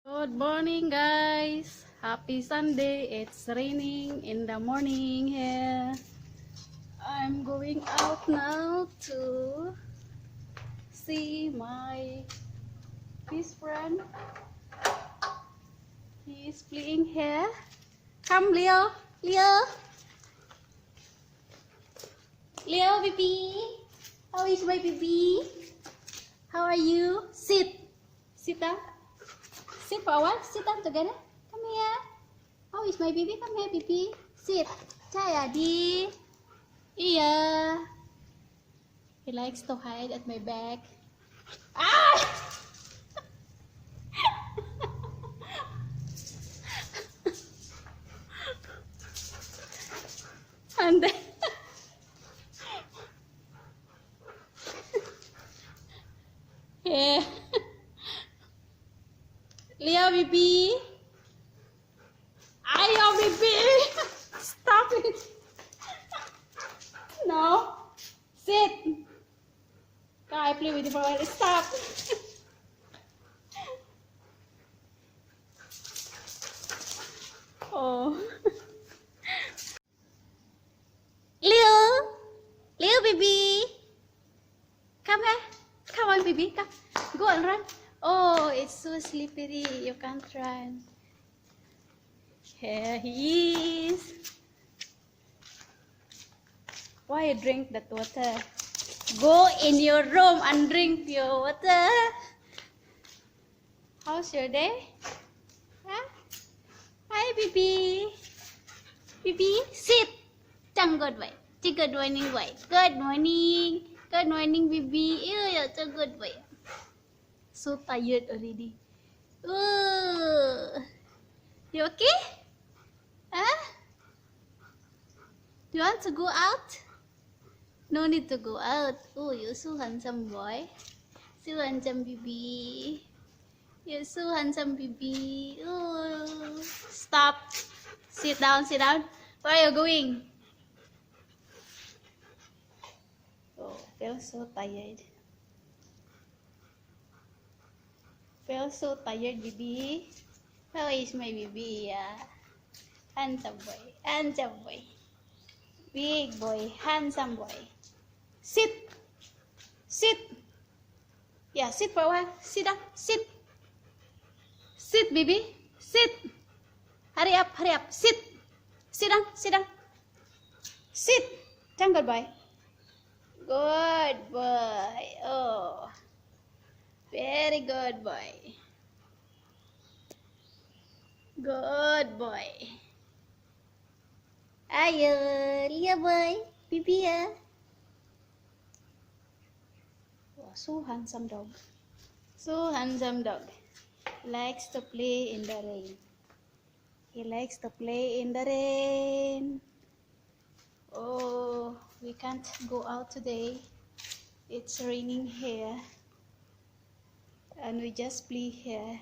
Good morning, guys. Happy Sunday. It's raining in the morning here. I'm going out now to see my best friend. He's playing here. Come, Leo. Leo, baby. How is my baby? How are you? Sit down. Sit for a while. Sit down together. Come here. How is my baby? Come here, baby. Sit. Chai Adi. Yeah. He likes to hide at my back. Ah! And then yeah. Leo, baby. Ayo, baby. Stop it. No. Sit. Can I play with you for a while? Stop. Oh. Leo, baby. Come here. Come on, baby. Come. Go and run. Oh, it's so slippery. You can't run. Here he is. Why you drink that water? Go in your room and drink your water. How's your day? Huh? Hi, baby. Baby, sit. Chẳng good way. Good morning, way. Good morning. Good morning, baby. You're so good way. So tired already. You okay? Huh? Do you want to go out? No need to go out. Oh, you're so handsome, boy. So handsome, baby. You're so handsome, baby. Oh, stop. Sit down. Where are you going? Oh, feel so tired. Feel so tired, baby. How is my baby? Yeah. Handsome boy. Big boy, handsome boy. Sit. Yeah, sit for a while. Sit down. Sit, baby. Sit. Hurry up. Sit down. Sit. Good boy. Good boy. Oh, very good boy. Good boy. Ayo, Lia boy. Baby ya. Oh, so handsome dog. Likes to play in the rain. He likes to play in the rain. Oh, we can't go out today. It's raining here. And we just play here.